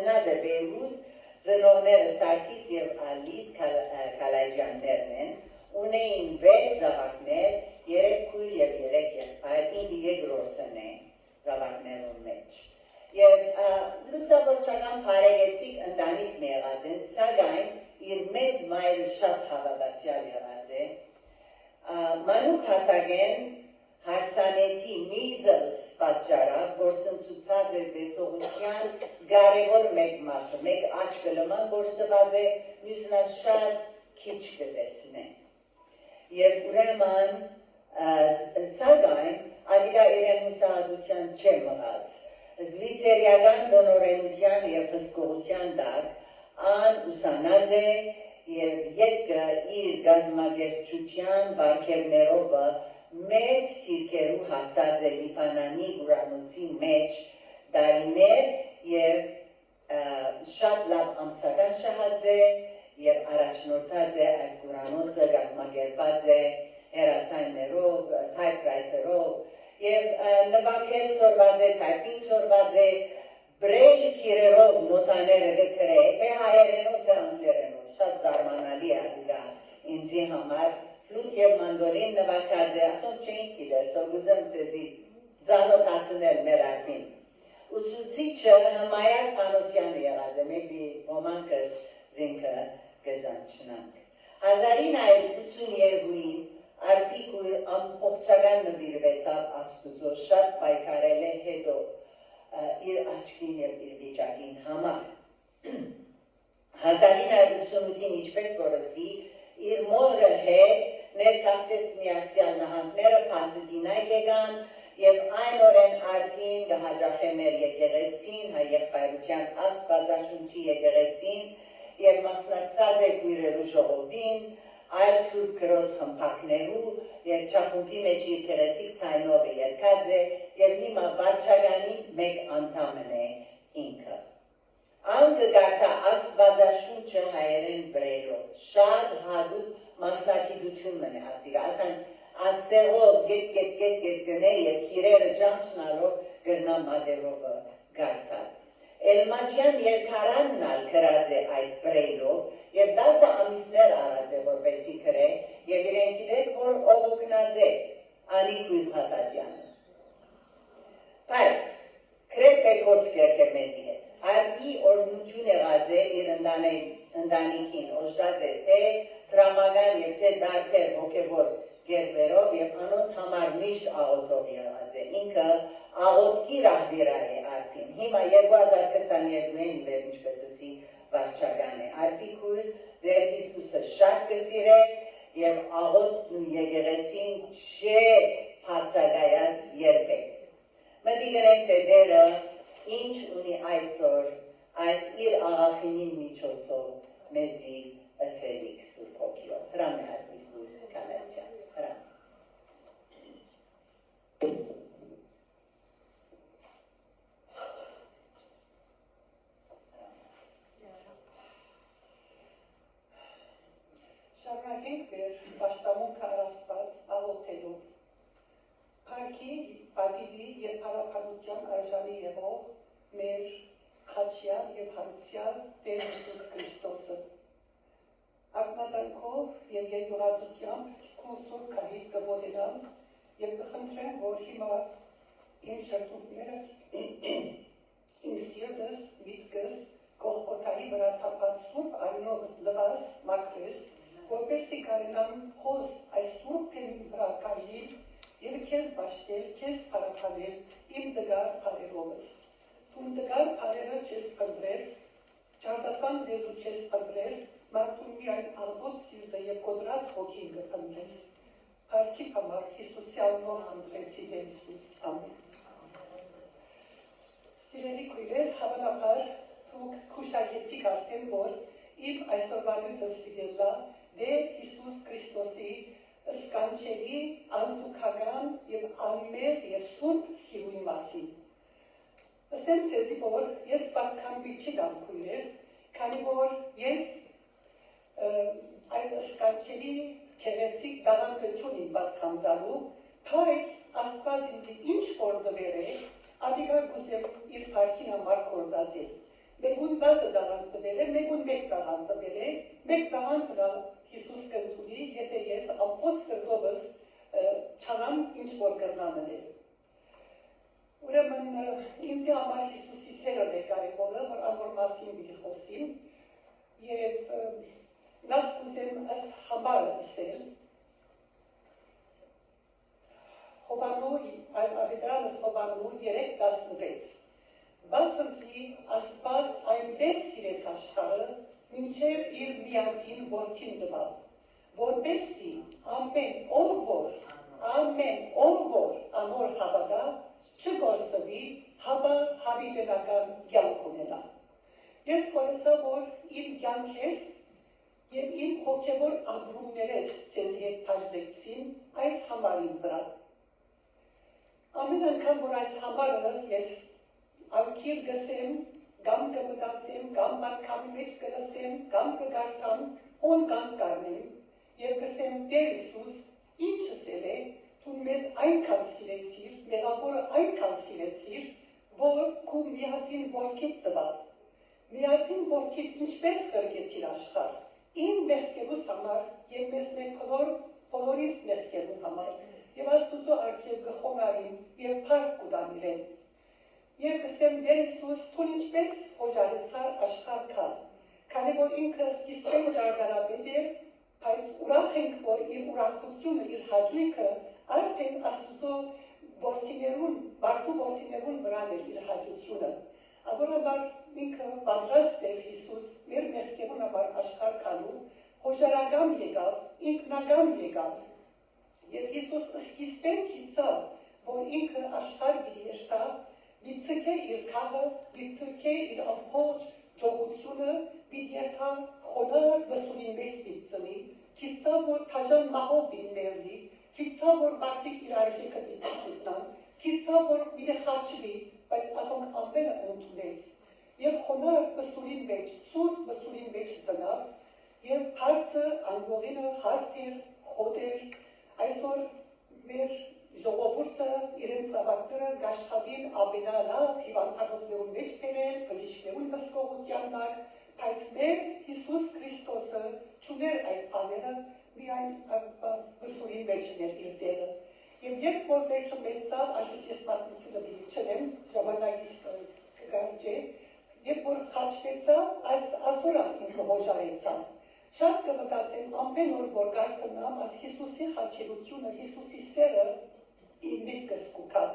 ծնած է Բեյրութ, ծնողները Սարգիս և Ալիս Քալաջյաններն են, ունեին 6 զավակներ, 3 քույր և 3 եղբայր, ինքը երկրորդն է զավակներուն մեջ։ Եվ լուսավորչական բարեկեցիկ ընտանիք եղած են, սակայն իր մեծ մայրը շատ հավատացյալ եղած է։ Մանուկ հասակեն հարսանեթի միզլս պատճառով գործընծուցած է տեսողության կարևոր մեկ մասը, մեկ աչքը լման գործված է, մյուսնա շատ քիչ կտեսնե։ Եվ ուրեմն սակայն ադիգա իրեն հուսահատության չէ մղած։ Զվիցերիական դոնորենության և հսկողության տակ ան ուսանած է և ետքը իր գազմագերչության բարգևներով մեծ թիրքերու հասած է Լիբանանի ուրանոցի մեջ դարիներ և շատ լավ ամսական շահած է և առաջնորդած է այդ ուրանոցը գազմագերպած է հերացայներով, թայպրայթերով և նվագել սորված է, թայպին սորված է, բրեյլ կիրերով նոտաները գկրե, թե հայերենով, թե անգլերենով, շատ զարմանալի ադիգա ինձի համար, ֆլուտ և մանդոլին նվագած է, ասոն չէին կիրեր, սոգուզեմ ձեզի ձանոթացնել մեր արդին։ Ուսուցիչը Հմայակ Պանոսյանը եղած է, մեբի ոմանքս զինքը գջանչնանք։ 1982-ին Արպիկույր ամբողջական նվիրվեցավ Աստուծո, շատ պայքարել է հետո իր աչքին և իր վիճակին համար։ 1988-ին ինչպես որսի իր մորը հետ ներքաղթեց Միացյալ Նահանգները, Փասադինա եկան և այն օրեն Արպին կհաջախե մեր եկեղեցին, հայ եղբայրության Աստվածաշունչի եկեղեցին և մասնակցած է քույրերու ժողովին, այլ սուրբ գրոց խմբակներու և չախումբի մեջ իր գեղեցիկ ցայնով երկած է և հիմա վարչականի մեկ անդամն է ինքը։ Ան կգարթա Աստվածաշունչը հայերեն բրեյլով, շատ հատուկ մասնագիտություն մնե ասիգա, ասեղով գետ գնե և կիրերը ճանչնալով գրնա մատերով գարթալ։ Էլմաջյան երկարանն ալ գրած է այդ բրեյլով և 10 ամիսներ արած է որպեսի գրե և իրեն գիտեք, որ ողոգնած է անի քույր Փաթաթյանը։ Բայց գրեթե կոծկերք է մեզի հետ։ Արպի օրնություն եղած է իր ընտանիքին, օժտած է թե դրամական և թե դարբեր հոգևոր գերբերով և անոնց համար միշտ աղոթող եղած է։ Ինքը աղոթքի ռահվիրա է Արպին։ Հիմա 2022-ին վեր ինչպես ասի վարչական է։ Արպի քույր Տեր Հիսուսը շատ կսիրե և աղոթն ու եկեղեցին չէ բացակայած երբեք։ Մտի գնենք թե Տերը ինչ ունի այսօր այս իր աղախինին միջոցով մեզի ըսելիք Սուրբ Հոգիով։ Հրամ է Արպի քույր Քալաջյան, հրամ։ Շարունակենք մեր պաշտամունքը առաստված աղոթելով։ Փառքի, պատիվի և փառաբանության արժանի եղող մեր խաչյալ և հարուցյալ Տեր Հիսուս Քրիստոսը։ Ակնածանքով և երկյուղացությամբ քո սուրբ քարից կմոտենամ և կխնդրեմ, որ հիմա իմ շրթունքներս, իմ սիրտս, միտքս Գողգոթայի վրա թափած սուրբ արյունով լվաս մաքրես, որպեսզի կարենամ հոս այս սուրբ փեմի վրա կայել և քեզ բաշխել, քեզ փառաբանել իմ դգար փառերովս։ Դու դգար փառերը չես փնտրել, չարտասան լեզու չես փնտրել, մարդու միայն աղոտ սիրտը և կոտրած հոգին կփնտրես։ Փառքի համար Հիսուսի անունով խնդրեցի Տեր Հիսուս, ամեն։ Սիրելի քույրեր, հավանաբար դուք հուշագեցիք արդեն, որ իմ այսօրվա նյութս վիդելա Տեր Հիսուս Քրիստոսի սկանչելի, անզուգական և անմեղ և սուրբ սիրույի մասին։ Ասեմ ձեզի, որ ես պատքանվի չգամ քույրեր, քանի որ ես այդ սկանչելի քեղեցիկ դաղանքը չունիմ պատքան տալու, բայց Աստված ինձ ինչ որ դվեր է, ադիգա գուզեմ իր փառքին համար գործածել։ Մեկուն 10 տաղանդ տվել է, մեկուն 1 տաղանդ տվել է, 1 տաղանդը Հիսուս կընդունի, եթե ես ամբողջ սրտովս չանամ ինչ որ կրնամ է։ Ուրեմն ինձ համար Հիսուսի սերը է կարևորը, որ անոր մասին պիտի խոսիմ, եւ նախ կուզեմ այս համարը ասել, Ավետարանս Հովաննու 3:16 Բասնցի Աստված այնպես սիրեց աշխարհը, մինչև իր միածին որդին տվավ, որպեսզի ամեն ով որ անոր հավատա, չգործվի, հապա հավիտենական կյանք ունենա։ Ես կորեցա, որ իմ կյանքես եւ իմ հոգեվոր ապրումներես ձեզ հետ բաժնեցին այս համարին վրա։ Ամեն անգամ, որ այս համարը ես անկիր գսեմ, կամ կմտածեմ, կամ մարդկանի մեջ կլսեմ, կամ կգարտամ, ոն կամ կարնեմ, եւ գսեմ Տեր Հիսուս, ինչս է, դու մեզ այնքան սիրեցիր, մեղավորը այնքան սիրեցիր, որ քու միածին որդիդ տվավ։ Միածին որդիդ ինչպես կրկեցիր աշխարհ, իմ մեղքերուս համար եւ մեզ մեկ բոլորիս մեղքերու համար, եւ Աստուծո առջեւ գխոնարին եւ փառք կուտամ իրեն։ Եվ կսեմ Տեր Հիսուս, դու ինչպես հոժարեցար աշխարհ կա, քանի որ ինքը սկիզբեն դարդարապետ էր, բայց ուրախ ենք, որ իր ուրախությունը, իր հաճույքը արդեն Աստուծո որդիներուն, մարդու որդիներուն վրան էր իր հաճությունը։ Ավորաբար ինքը պատրաստ էր Հիսուս մեր մեղքերուն համար աշխարհ կալու, հոժարագամ եկավ, ինքնագամ եկավ։ Եվ Հիսուս սկիզբեն գիտավ, որ ինքը աշխարհ պիտի երթա, Բիցկե իր քահը, բիցկե իր ամբողջ ճողությունը, պիտի երթա խոնար բսունի մեջ բիցնի, գիտավ, որ թաժան մահով պիտի մեռնի, գիտավ, որ մարդիկ իր արժեքը պիտի գիտնան, գիտավ, որ պիտի խաչվի, բայց ասոնք ամենը ընդունեց։ Եվ խոնար բսունի մեջ, սուրբ բսունի մեջ ծնավ, եւ հարցը անգողինը հարթ էր, խոտ էր, այսօր մեր ժողովուրդը իրենց զավակները գաշխատին ամենալավ հիվանդանոցներուն մեջ բերել, բժիշկներուն հսկողության տակ, բայց մեր Հիսուս Քրիստոսը չուներ այդ բաները, միայն բսուրի մեջն էր իր տեղը։ Եվ երբ որ վերջը մեծավ, աշխուտ ես մարդությունը պիտի չնեմ, ժամանակից կգար չէ, երբ որ խաչվեցավ, այսօր ինքը հոժարեցավ։ Շատ կմտածեմ ամեն օր որ գարթնամ, այս Հիսուսի խաչելությունը, Հիսուսի սերը իմ միտքս կուքավ։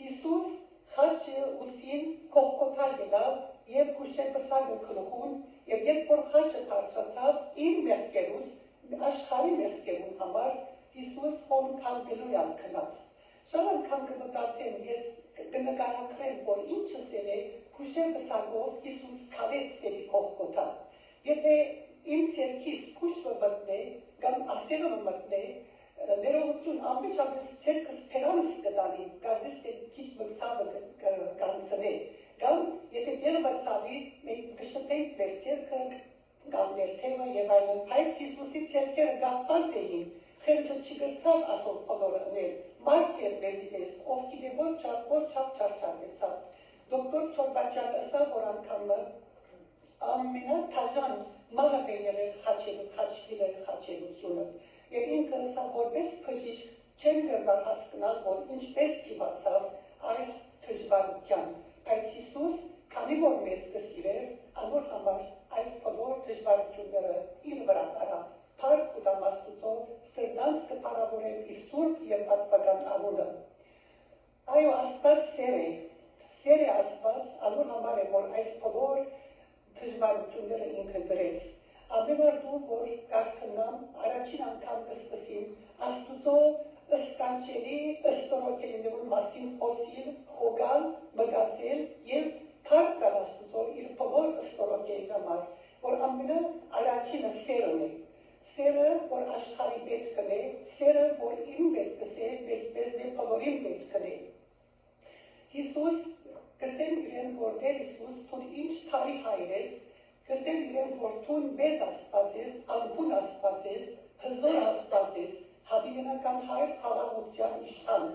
Հիսուս խաչը ուսին կողքոթալ ելավ եւ քուշեպսագը գլխուն եւ երբ որ խաչը բարձրացավ իմ մեղքերուս աշխարհի մեղքերուն համար Հիսուս խոնքալելու ալքնած։ Շատ անգամ կմտածեմ ես կնկարագրեմ որ ինչս է քուշեպսագով Հիսուս քավեց դեպի կողքոթա։ Եթե իմ ցերքիս քուշը մտնե կամ ասելը մտնե ներողություն ամբողջապես ցերքս փերանս կդանի կարծես թե քիչ մսավը կանցնե կամ եթե դերվածալի մենք կշտենք մեր ցերքը կամ մեր թեմը եւ այլն բայց Հիսուսի ցերքերը գաղտած էին խելքը չգրցավ ասող բոլորը մարգեր մեզիպես ով գիտե որ չափ չարչարեցավ դոկտոր Չորբաչյանը ասա որ անգամը ամենաթաժան մահապեները խաչելությունը եւ ինքը ասա որպես բժիշկ չեմ կարող հասկանալ որ ինչպես դիվացավ այս դժվարության բայց Հիսուս քանի որ մեզ կսիրեր անոր համար այս բոլոր դժվարությունները իր վրա տարավ փառք ու դամաստուծո սերտանց կփառավորել իր սուրբ եւ պատվական անունը այո Աստված սեր է Աստված անոր համար է որ այս բոլոր դժվարությունները ինքը գրեց ամենարդու որ կարթնամ առաջին անգամ կսկսին Աստուծո ըստանչելի ըստորոքելիներուն մասին խոսիլ, խոգալ, մգացել եւ փառք տալ Աստուծո իր բոլոր ըստորոքերի համար, որ ամենը առաջինը սերն է, սերը, որ աշխարհի պետք է, սերը, որ իմ պետք է, մեզ բոլորին պետք է։ Հիսուս կսեմ իրեն, որ Տեր Հիսուս, դու ինչ թարի հայր ես, կսեմ իրեն, որ դու մեծ Աստված ես, անբուն Աստված ես, հզոր Աստված ես, հավիտենական հայր խաղաղության իշխան,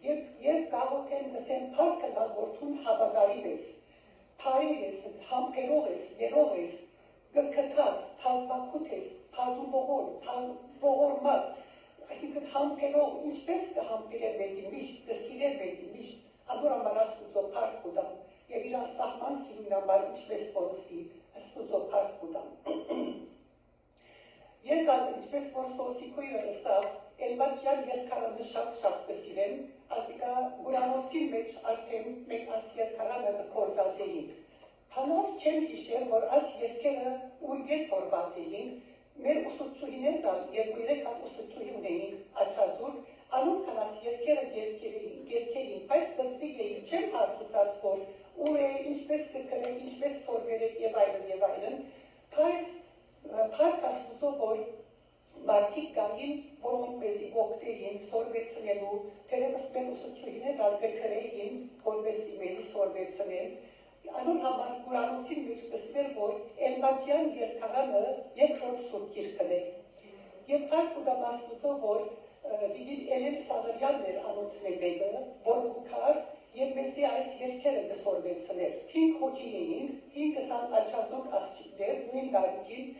եւ գաղութեն կսեմ փառքը տալ, որ դու հավատարիմ ես, Փարի ես, համբերող ես, երող ես, գքթաս, թազբակուտ ես, թազուբողոր, ողորմած, այսինքն համբերող, ինչպես կհամբերեր մեզի միշտ, կսիրեր մեզի միշտ, անոր համար Աստուծո փառք կուտամ, եւ իր անսահման սիրուն համար ինչպես որսի, Աստուծո փառք կուտամ։ Ես ինչպես որ Սոսիկոյը լսավ, Էլմաշյան երկարանը շատ կսիրեմ, ասիկա գուրանոցի մեջ արդեն մենք աս երկարանը կործացեինք։ Հանով չեմ հիշեր, որ աս երկերը ուրգես որված էինք, մեր ուսուցչուհիներ տալ, երկու երեք հատ ուսուցչուհի ունեինք աչազուրկ, անուն կանաս երկերը գերքերին, բայց բստիկ էինք, չեմ հարցուցած, որ ուր է, ինչպես կկրեք, ինչպես սորվերեք եւ այլն, բայց փառք Աստուծո, որ մարդիկ կային, որոնք մեզի օգտեին սորվեցնելու, թերևս մեր ուսուցչուհիներ տալ կկրեին, որպեսզի մեզի սորվեցնեն, անոր համար գուրանոցի մեջ կսվեր, որ Էլմաշյան երկարանը երկրորդ սուրբ գիրքն է։ Եվ փառք կուտամ Աստուծո, որ դիգին Էլեն Սաղարյանն էր անոնցն է մեկը, որ ուքար եւ մեզի այս երկերը կսորվեցներ։ 5 հոգի էինք, 5 աչազոկ աղջիկներ, նույն տարիքին,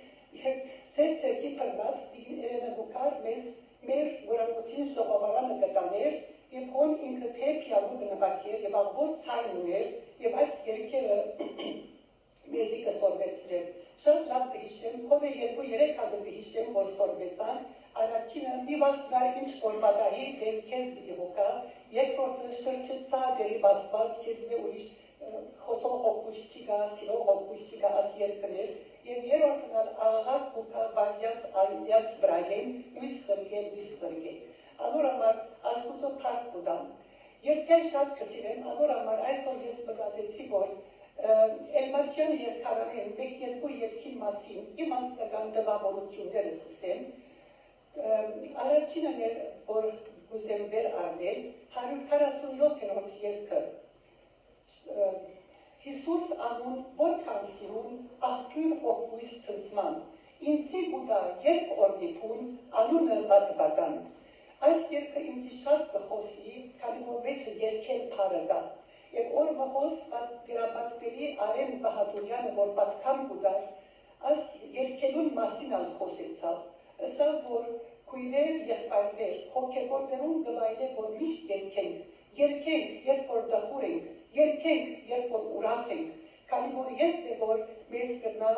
եւ ծերծերքի բռնած դիգին Էլենը ուքար մեզ մեր գուրանոցին ժողովարանը կտաներ եւ հոն ինքը թե պիանո կնվագեր եւ աղբոր ցայն ուներ եւ այս երկերը մեզի կսորվեցներ։ Շատ լավ կհիշեմ, հոն 2-3 հատ կհիշեմ, որ սորվեցան, առաջինը մի վաղ ինչ որ պատահի, դեմ քեզ պիտի հոգա, երկրորդը շրջեցա դերի Աստված քեզ ուրիշ խոսող հոգուշ չկա, սիրող հոգուշ չկա աս երկներ, եւ երրորդն աղաղակ հոգա բարյաց այլյաց վրայեն, լույս խրգե։ Անոր համար Աստուծո փառք կուտամ։ Երկեր շատ կսիրեմ, անոր համար այսօր ես մտածեցի, որ Էլմաշյան երկարանը մեկ երկու երկին մասին իմ անձնական տպավորությունները սկսեմ։ Առաջինն էր, որ գուզեմ վեր առնել 147-րդ երկը։ Հիսուս անուն որքան սիրուն աղբյուր հոգուիս ցնցման, ինձի գուտա երբ օրնիփուն անունը բատվական։ Այս երկը ինձի շատ կխոսի, քանի որ մեջը երկել փառը կա։ Եվ օրը հոս վերապատվելի Արեմ Բահադուրյանը, որ պատկան կուտար, այս երկելուն մասին ալ խոսեցավ, ըսավ, որ քույրեր, եղբայրներ, հոգևորներուն գվայլե, որ միշտ երկենք, երբ որ դխուր ենք, երկենք, երբ որ ուրախ ենք, քանի որ երբ է, որ մեզ կնա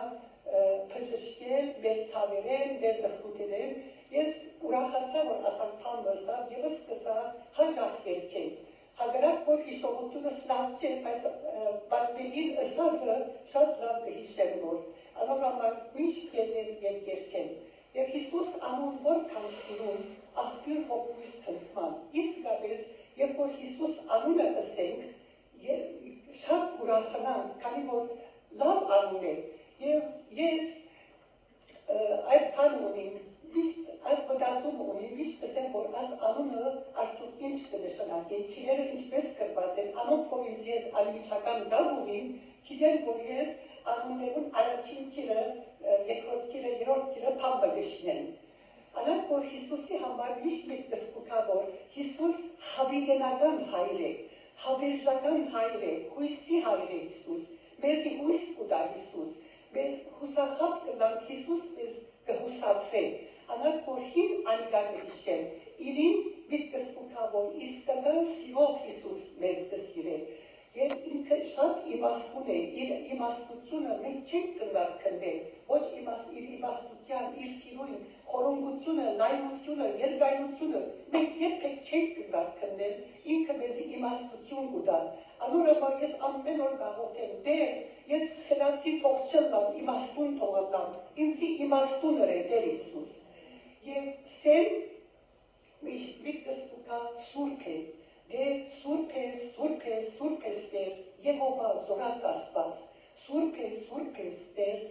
փժշկել, մեր ցավերեն, մեր դխուտերեն, ես ուրախացա, որ ասանք փան լսավ եւ սկսա հաջող երկել։ Հակառակ որ հիշողությունս լավ չէ, բայց պատմելին ըսածը շատ լավ կհիշեմ, որ անոր համար միշտ ելեմ եւ երկեմ։ Եվ Հիսուս անուն որքան սիրուն աղբյուր հոգուիս ցնցման։ Իսկապես, երբ որ Հիսուս անունը ըսենք, շատ ուրախանանք, քանի որ լավ անուն է։ Եվ ես այդ բան ունեմ, միշտ այդ մտածում ունի, միշտ ասեմ, որ այս անունը արդյոք ինչ կնշանակի, քիները ինչպես կրված են, անոնք որ ինձ հետ անմիջական դավ ունին, գիտեն, որ ես անուններուն առաջին քիրը, երկրորդ քիրը, երրորդ քիրը փամբը գշնեն։ Անոնք որ Հիսուսի համար միշտ միտքս կուքա, որ Հիսուս հավիտենական հայր է, հավերժական հայր է, հույսի հայր է Հիսուս, մեզի հույս կուտա Հիսուս, մեր հուսախապ կնանք Հիսուս մեզ կհուսատրե, անակ որ հին անիգան կհիշեն, իրին միտքս կուքա, որ իսկական սիրող Հիսուս մեզ կսիրե, եւ ինքը շատ իմաստուն է, իր իմաստությունը մենք չենք կնար քնդել, ոչ իր իմաստության, իր սիրուն, խորունգությունը, լայնությունը, երկայնությունը, մենք երբեք չենք կնար քնդել, ինքը մեզի իմաստություն կուտա, անոր համար ես ամեն օր գաղոթեմ, դեր, ես խելացի թող չլամ, իմաստուն թողնամ, ինձի իմաստունը է Տեր Հիսուս, եւ սեն միտքս կուքա սուրբ է, դե սուրբ ես Տեր, Եհովա զորած Աստված, սուրբ ես Տեր,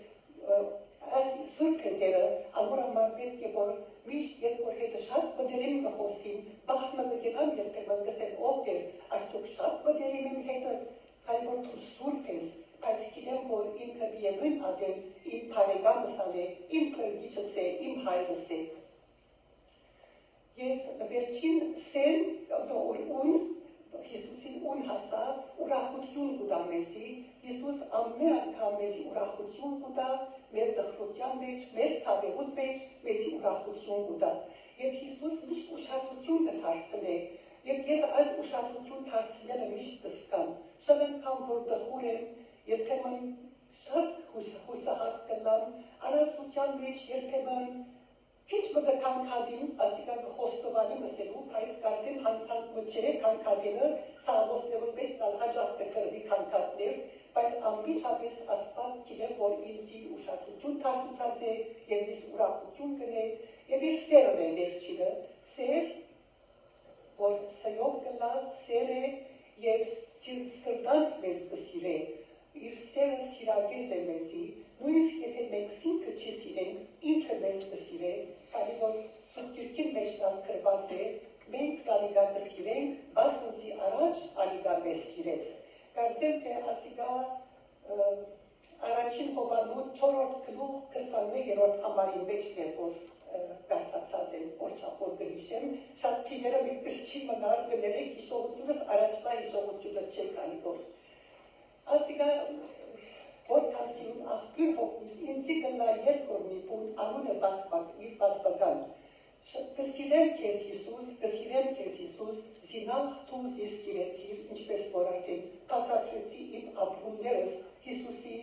այս սուրբ է Տերը, անոր համար պետք է որ միշտ երբ որ հետը շատ բդերիմ կխոսին, բախմը կգետամ երբեմն կսեմ ով Տեր, արդյոք շատ բդերիմ եմ հետը, քանի որ դու սուրբ ես, բայց գիտեմ որ ինքը միևնույն ադել իմ բարեկամս է, իմ փրկիչս է, իմ հայրս է։ Եվ վերջին սեն ուն Հիսուսին ուն հասա ուրախություն կուտա մեզի, Հիսուս ամեն անգամ մեզի ուրախություն կուտա, մեր դխրության մեջ, մեր ցավեղուտ մեջ մեզի ուրախություն կուտա։ Եվ Հիսուս միշտ ուշադրություն կդարձնե, եւ ես այդ ուշադրություն դարձնելը միշտ կսկամ։ Շատ անգամ որ դխուր եմ, երբեմն շատ հուսահատ կլամ, առանցության մեջ երբեմն քիչ մը կանգադին, ասիկա կխոստովանի մսելու, բայց կարծեմ հանցանք մը չէ կանգադինը, սաղոսներում մեզ տալ հաջախ կկրվի կանգադներ, բայց անմիջապես Աստված գիտեմ, որ ինձի ուշադրություն դարձած է, եւ ես ուրախություն կնե, եւ իր սերն է ներչինը, սեր, որ սերով կլա, սեր է եւ սրտանց մեզ կսիրե, իր սերը սիրագեզ է մեզի, նույնիսկ եթե մենք սինքը չսիրենք, ինքը մեզ կսիրե, քանի որ Սուրբ մեջ տալ գրված է, մենք սալիգա կսիրենք, բասնզի առաջ ալիգա մեզ սիրեց։ Կարծեմ թե ասիգա առաջին Հովանու 4-րդ գլուխ 21-րդ համարի մեջ է, որ կարդացած են, օրչախոր կհիշեմ, շատ թիվերը մի կշչի մնար գներեք հիշողությունս առաջվա հիշողությունը չէ կանի որ։ Ասիգա որ կասին աղբյուր հոգուս, ինձի կլա երկորնի պուն անունը իր պատվական։ Կսիրեմ քեզ Հիսուս, զինաղ թուզ ես սիրեցիր, ինչպես որ արդեն բացատրեցի իմ ապրումներս Հիսուսի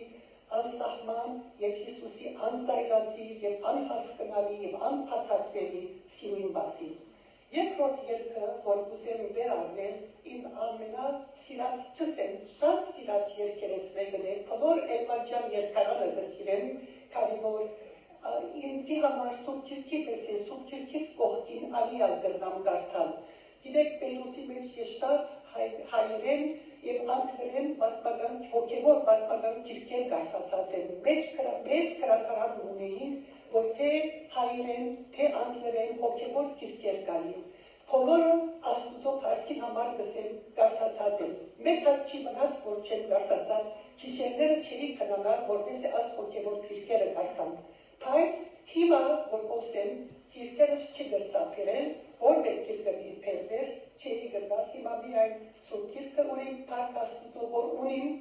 անսահման եւ Հիսուսի անձայրացիր եւ անհասկանալի եւ անբացատրելի սիրուն մասին։ Երկրորդ երկը, որ կուզեմ վերարնել, իմ ամենասիրած չսեմ, շատ սիրած երկերես մեկն է, Փոլոր Էլմաջյան երկարանը կսիրեմ, քանի որ ինձի համար Սուրբ պես է, Սուրբ կողքին ալիալ գրնամ գարթան։ Գիտեք, Բեյրութի մեջ ես շատ հայերեն եւ անգլերեն պատմական, հոգեվոր պատմական գիրքեր գարթացած եմ, մեծ գրադարան ունեին, որ թե հայերեն, թե անգլերեն հոգեվոր գիրքեր կային։ Բոլորը Աստուծո փառքի համար գսեն գարթացած են։ Մեկ հատ չի մնաց, որ չեն գարթացած, քիշերները չի կնանալ, որպես է աս հոգեվոր գիրքերը գարթան։ Բայց հիմա, որ ասեմ, գիրքերս չի գրծափերել, որ մեկ գիրքը բիլպերվեր, չի գրնալ, հիմա միայն Սուրբ գիրքը ունիմ, Փառք Աստուծո, որ ունիմ,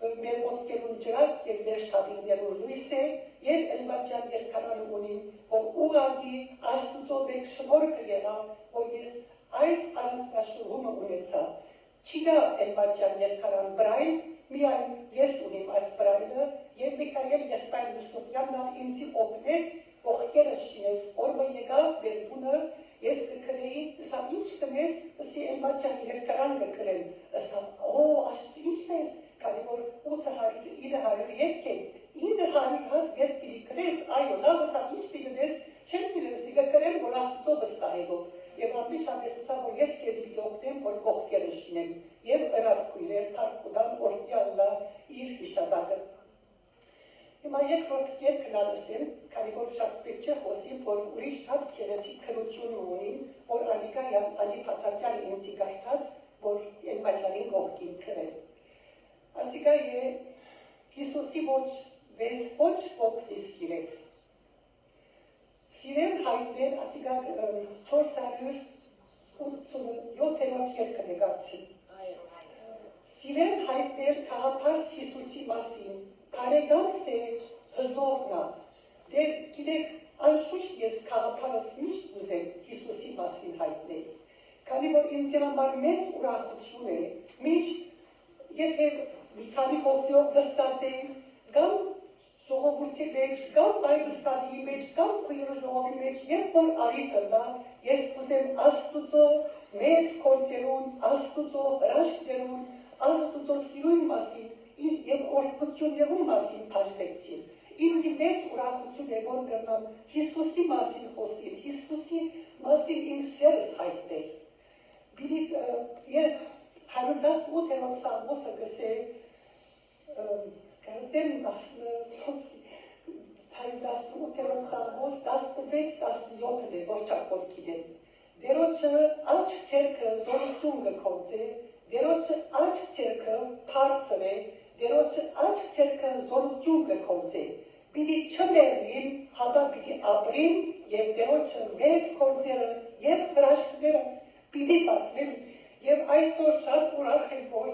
մեր ոտքերուն ջրակ եւ վերջաբիններուն լույս է եւ Էլմաջյան երկարանը ունին, որ ուղղակի Աստուծո մեկ շնորհքը եղավ, որ ես այս առանձնաշնորհումը ունեցա։ Չկա Էլմաջյան երկարան բրայլ, միայն ես ունիմ այս բրայլը եւ Միքայել եղբայր Յուսուֆյանն ինձ օգնեց, ողքերս շինեց, օրը եկավ մեր տունը, ես կգրեի, ասա ինչ կնես, ասի Էլմաջյան երկարան կգրեմ, ասա Աստծո ինչպես քանի որ 800-900 երկ են, 900 հատ երկ պիտի կրես, այո, լավ ասա ինչ պիտի դես, չեմ պիտի կրեմ, որ Աստծո վստահելով, եւ անմիջապես ասա, որ ես քեզ պիտի օգնեմ, որ կողքերը շինեմ, եւ ըրավ քույրեր, թարգուդան օրդյալլա իր հիշադակը։ Հիմա երկրորդ երկն ալսեմ, քանի որ շատ պետք չէ խոսիմ, որ ուրիշ շատ գեղեցիկ քրություն ունին, որ Ալի Փաթաթյանը ինձի գարտած, որ Էլմաջյանին կողքին կրել։ Ասիկա է Հիսուսի ոչ ոգսի սիրեց։ Սիրեմ հայտներ, ասիկա 487-րդ երկն է գարցին։ Սիրեմ հայտներ կաղապարս Հիսուսի մասին, կարեգամս է հզորնա, դեր գիտեք, անշուշտ ես կաղապարս միշտ ուզեմ Հիսուսի մասին հայտներ, քանի որ ինձ համար մեծ ուրախություն է, միշտ եթե մի քանի խոսյով վստահ են, կամ ժողովրդի մեջ, կամ այլ վստահի մեջ, կամ քույրը ժողովի մեջ, երբ որ արի տնա, ես կուզեմ Աստուծո մեծ գործերուն, Աստուծո հրաշքներուն, Աստուծո սիրուն մասին եւ օրհնություններուն մասին փաստեցին։ Ինձ մեծ ուրախություն է, որ կգնամ Հիսուսի մասին խոսել, Հիսուսի մասին իմ սերս հայտնել։ Երբ 118-րդ Սաղմոսը գսե, կարծեմ 118-րդ Սաղմոս 16-17-ն է, որ չակոր գիտեմ։ Դերոջը աչ ցերկը զորություն կքործե, դերոջը աչ ցերկը բարձր է, դերոջը աչ ցերկը զորություն կքործե։ Պիտի չմեռնին, հատա պիտի ապրին եւ դերոջը մեծ գործերը եւ հրաշքները պիտի պատմեն եւ այսօր շատ ուրախ եմ, որ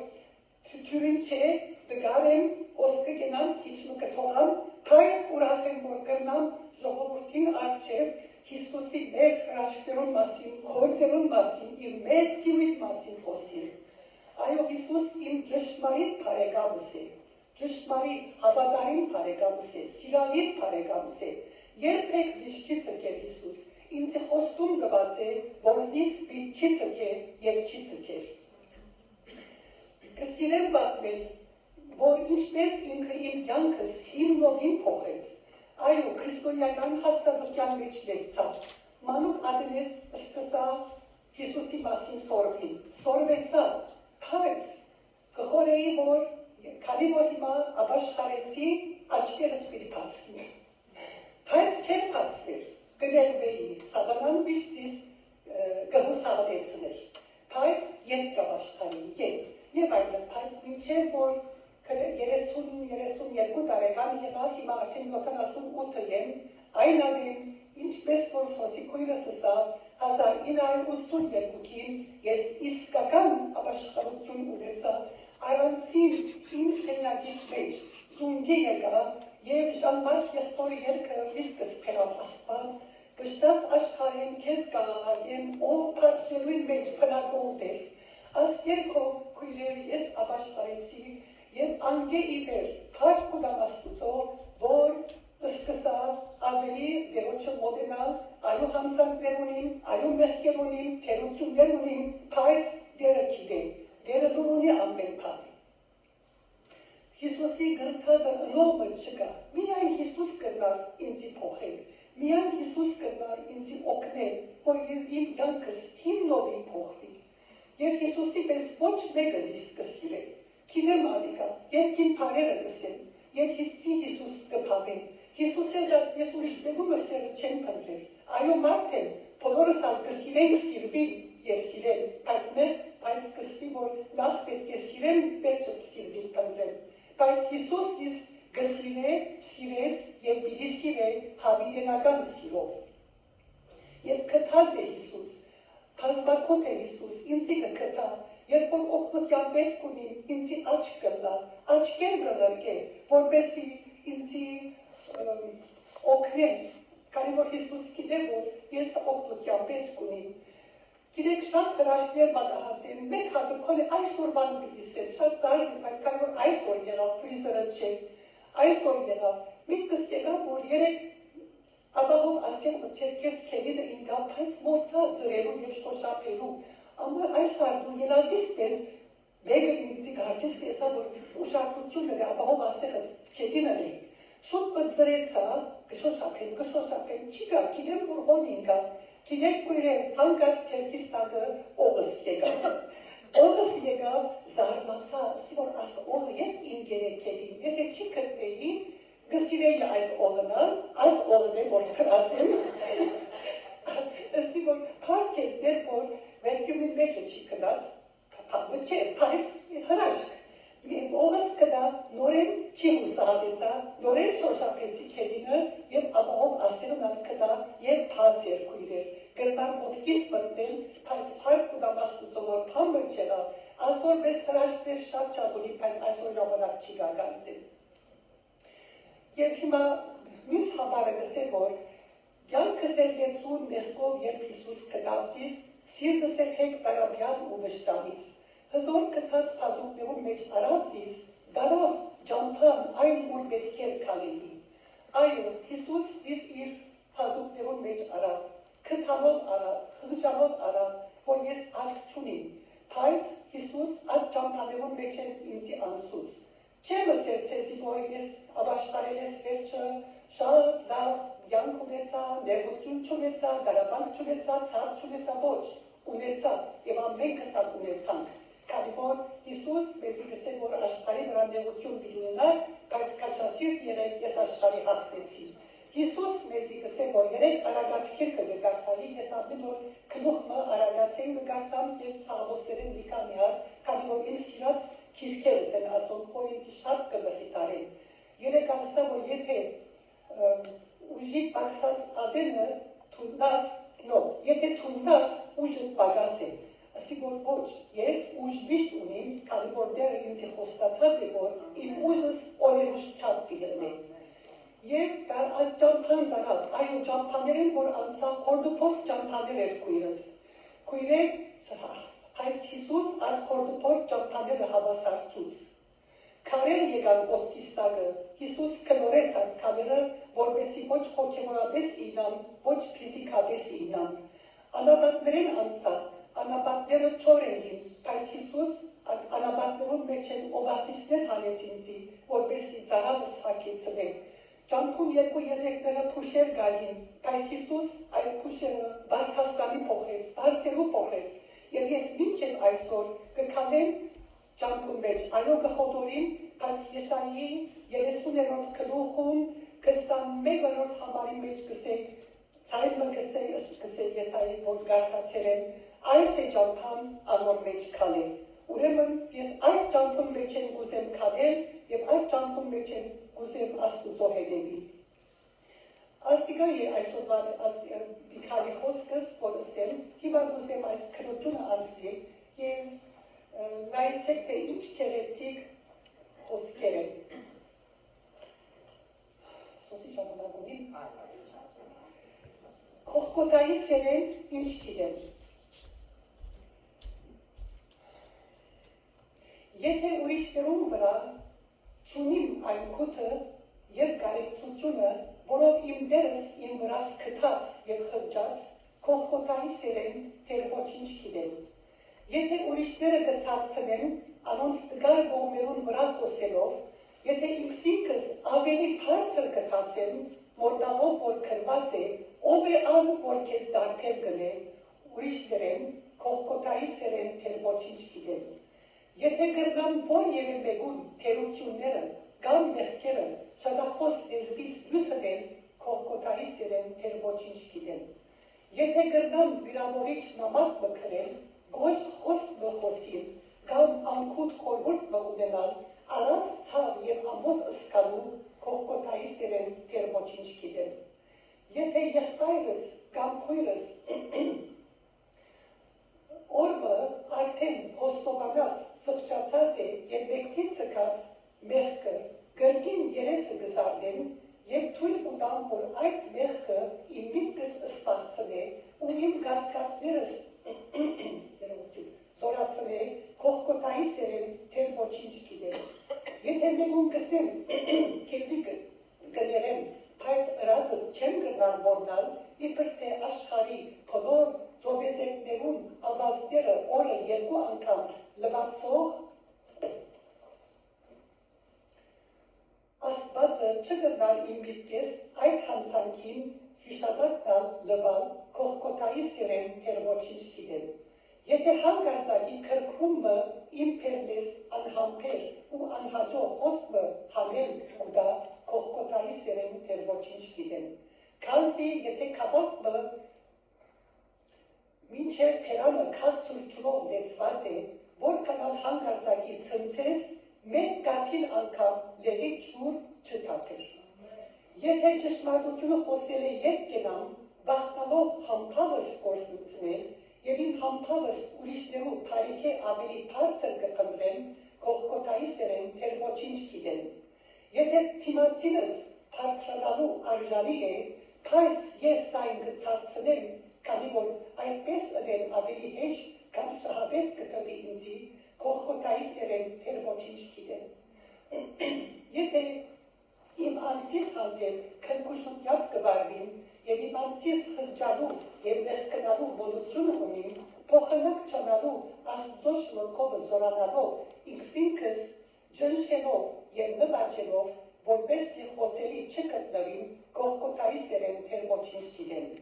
թյուրին չէ, դգարեմ, ոսկը գենամ, հիչմը կթողամ, բայց ուրախ եմ, որ կրնամ ժողովրդին առջև Հիսուսի մեծ հրաշքներուն մասին, գործերուն մասին, իր մեծ սիրույթ մասին խոսիլ։ Այո, Հիսուս իմ ճշմարիտ բարեկամս է, ճշմարիտ հավատարիմ բարեկամս է, սիրալիր բարեկամս է։ Երբեք զիս չի ցկել Հիսուս, ինձ խոստում տված է, որ զիս պիտի չի ցկել եւ չի ցկել։ Կսիրեմ պատմել, որ ինչպես ինքը իմ կյանքս հիմնովին փոխեց։ Այո, քրիստոնեական հաստատության մեջ լեցավ։ Մանուկ ադենես սկսա Հիսուսի մասին սորվին, սորվեցավ, բայց կխորեի, որ քանի որ հիմա ապաշխարեցի, աչքերս պիտի բացվի։ Բայց չեմ բացվել, կներվեի, սատանան միշտիս կհուսահատեցներ, բայց ետ կապաշխարի, ետ, եւ այլն, բայց մինչև որ 30-32 տարեկան եղա, հիմա արդեն 78 եմ, այն ադեն, ինչպես որ սոսիկույրս ասավ, 1982-ին ես իսկական ապաշխարություն ունեցա, առանցին իմ սենյակիս մեջ, զունգի եկա, եւ Ժանմարկ եղբորը երկը միտքս փերավ Աստված, կշտած աշխարհեն քեզ կհաղագեմ, ով բարձրելույն մեջ փնակով դեր, աս երկով քույրեր ես ապաշխարեցի, եւ անգե իբեր փառք ու դամաստուծո, որ սկսա ավելի դերոջը մոտենալ, այո համսանքներ ունիմ, այո մեղքեր ունիմ, թերություններ ունիմ, բայց դերը գիտեմ, դերը դուր ունի ամեն բան։ Հիսուսի գրծածը նորմը չկա, միայն Հիսուս կնար ինձի փոխել, միայն Հիսուս կնար ինձի օգնել, որ իմ կյանքս հիմնովին փոխվի։ Եվ Հիսուսի պես ոչ մեկը զիս կսիրել։ Կինեմ ալիկա, և կին պարերը կսեմ, և Հիսուս կպավեն, Հիսուս էլ ես ուրիշ բեգումը սերը չեմ կնդրել, այո մարդ եմ, բոլորս ալ կսիրեմ սիրվին և սիրեմ, բայց կսվի, որ նախ պետք է սիրեմ, պետք է սիրվին կնդրեմ, բայց Հիսուս իս կսիրե, սիրեց և բիդի սիրե հավիրենական սիրով, և կտած է Հիսուս, բազմակոտ է Հիսուս, ինձի կկտա, Երբ որ օգնության պետք ունիմ, ինձի աչք կլա, աչքեր կլրկե, որպեսի ինձի օգնեն, քանի որ Հիսուս գիտե, որ ես օգնության պետք ունիմ։ Գիտեք, շատ հրաշքներ պատահած են, մեկ հատը քոնե այսօր բան պիտիսել, շատ դարձ է, բայց քանի որ այսօր եղավ, ֆրիզերը չէ, այսօր եղավ, միտքս եկավ, որ երեք ապահով ասեմ մցերքես քելինը ինգա, բայց մորցա ծրելու և շոշապելու, Ամար այս արդու ելազիս պես մեկը ինձի գարցիս տեսա, որ ուշադրություն էր, ապահով ասեղը կետին էր։ Շուտ բծրեցա, կշոշապեն, չի գա, կիրեմ, որ հոն ինգավ, կիրեք կույրեմ, հանգած սերքիս տակը օղս եկավ։ Օղս եկավ, զարմացա, ասի որ աս օղը երբ ինգերեք կետին, եթե չի կրտեի, գսիրեի այդ օղնալ, աս օղն է, որ տրացեմ։ Ասի որ պարքես դեր, որ Վերքյումին մեջը չի կդած, չէ, պայս հրաշք, և օղս կդա, նորեն չի հուսահատեցա, նորեն շոշապեցի կելինը, և ապահով ասերն ալ կդա, և պաց երկույրեր, գրնար ոտքիս մտնել, պայց պարկ ու դամաստուծո, որ պամը չեղա, ասոր մեզ հրաշքներ շատ չապունի, պայց այսօր ժամանակ չի գարգանցին։ Եվ հիմա մյուս հապարը կսե, որ կյանքս էր լեցուն մեղքով, երբ Հիսուս կդավսիս, Սիրտս էր հեկտարաբյան ու վշտանից, հզոր կթած պազուկներում մեջ արավզիս, դարավ ճամփան այն ուր պետք էր քալելի։ Այո, Հիսուս իս իր պազուկներում մեջ արավ, քթանով արավ, խղճանով արավ, որ ես աչք չունիմ, բայց Հիսուս այդ ճամփաներում մեջ էր ինձի անցուց։ Չեմ սերցեցի, որ ես ապաշխարել ես վերջը, շատ լավ կյանք ունեցա, ներողություն չունեցա, դարաբանք չունեցա, ցավ չունեցա, ոչ, ունեցա, եւ ամենքս ալ ունեցանք, քանի որ Հիսուս մեզի գսե, որ աշխարհի վրա ներողություն պիտի ունենար, բայց քաշասիրտ եղեք, ես աշխարհի հաղթեցի։ Հիսուս մեզի գսե, որ երեք արագացքեր կգարտալի, ես ամեն օր գլուխը արագացեն կգարտամ եւ սաղմոսներեն մի քանի հատ, քանի որ իմ սիրած քիրքերս են ասում, որ ինձ շատ կմխիտարեն։ Երեք ամսա, որ եթե ուժի պակսած ադենը թունդաս, եթե թունդաս ուժը պագաս է, Ասի որ ոչ, ես ուժ միշտ ունիմ, քանի որ դերը ինձ խոստացած է, որ իմ ուժս օրերուշ չափ կլինի։ Եվ այդ ճամփան դարավ, այն ճամփաներին, որ անցա խորդուփով ճամփաներ էր քույրս։ Քույրեր, հայց Հիսուս այդ խորդուփով ճամփաները հավասարցուց։ Քարեր եկան ոտքիս տակը, Հիսուս կնորեց այդ քարերը, որպեսզի ոչ հոգևորապես ինամ, ոչ ֆիզիկապես ինամ։ Անապատներն անցա, անապատները չոր էին, բայց Հիսուս անապատներում մեջ են օվասիսներ հանեց ինձի, որպեսզի ծարավս հագեցնե։ Ճամփում երկու եզեկները փուշեր գային, բայց Հիսուս այդ փուշերը Բարքաստանի փոխեց, Բարքերու փոխեց, եւ ես մինչեւ այսօր կքանեմ ճամփում մեջ, այո կխոտորին, բայց Եսայի 30-րդ գլուխում 21-րդ համարի մեջ կսե, ցայմը կսե Եսայի որ գարտացել եմ, այս է ճամփան անոր մեջ քալե։ Ուրեմն ես այդ ճամփում մեջ եմ գուզեմ քանել եւ այդ ճամփում մեջ եմ գուզեմ Աստուծո հետևի։ Աստիգա է այսօրվա մի քանի խոսքս, որ ասեմ, հիմա գուզեմ այս քրությունը անցնի եւ նայեցեք թե ինչ գեղեցիկ խոսքեր են։ Սոսի ժամանակ ունի։ Կողքոտայի սերեն ինչ գիտեմ։ Եթե ուրիշներուն վրա չունիմ այն քութը եւ կարեկցությունը, որով իմ դերս իմ վրաս քթած եւ խղճած, կողքոտայի սերեն թեր ոչինչ գիտեմ։ Եթե ուրիշները կցածնեն, անոնց տգար գողմերուն վրա խոսելով, եթե ինքսինքս ավելի բարձր կթասեմ, մորտալով որ քրված է, ով է ան, որ քեզ դարբեր գնե, ուրիշներեն կողքոտայի սերեն թեր ոչինչ գիտեմ։ Եթե գրգամ որևէ մեկուն թերությունները կամ մեղքերը շատախոս լեզվից նյութել, կողքոտայի սերեն թեր ոչինչ գիտեմ։ Եթե գրգամ վիրավորիչ նամակ մքրել, գոշտ խոսք մխոսին, կամ անքուտ խորհուրդ մունենալ, առանց ցավ եւ ամոթ ըսկալու, կողքոտայի սերեն թեր ոչինչ գիտեմ։ Եթե եղբայրս կամ քույրս օրը արդեն խոստովանած սխճացած է եւ մեկտին ցկած մեղքը գրքին երեսը գզարդեն եւ թույլ ուտամ որ այդ մեղքը իմ միտքս սպաղցնե ու իմ գասկածներս զորացնե կողքոտայի սերեն թեր ոչինչ գիտեմ եթե մեկուն կսեմ քեզի կներեմ բայց ըրածդ չեմ գնալ որնալ իբր թե աշխարհի բոլոր ծովեզեկներուն ավազները օրը երկու անգամ լվացող Աստվածը չգնալ իմ միտքես այդ հանցանքին հիշատակնալ լվալ կողքոտայի սերեն թեր ոչինչ գիտեմ եթե հանկարծակի քրքրումը իմ փերնես անհամբեր ու անհաջող խոսքը հանել կուտա կողքոտայի սերեն թեր ոչինչ գիտեմ քանզի եթե կապոտը մինչև փերանը քաղցուր ջրով լեցված է, որ կանալ հանկարծակի ցնցես, մեկ կաթիլ անգամ լերի ջուր չթափեր։ Եթե ճշմարտությունը խոսել է ետ կենամ, բախտալով համբավս կորսնցնել եւ իմ համբավս ուրիշներու բարիքե ավելի բարձր կփնտրեմ, կողքոտայի սերեն թեր ոչինչ գիտեմ։ Եթե թիմացինս բարձրանալու արժանի է, բայց ես այն կցածնեմ, քանի որ այդպես ըդեն ավելի հեշտ կամ շահավետ կտվի ինձի, կողքոտայի սերեն թեր ոչինչ գիտեմ։ Եթե իմ անձիս հանդեպ քնքուշությամբ կվարվին եւ իմ անձիս խղճալու եւ մեղքնալու բոլություն ունիմ, փոխանակ չանալու Աստծո շնորհքով զորանալով ինքսինքս ջնշելով եւ նվաճելով, որպեսզի խոսելի չգտնվին, կողքոտայի սերեն թեր ոչինչ գիտեմ։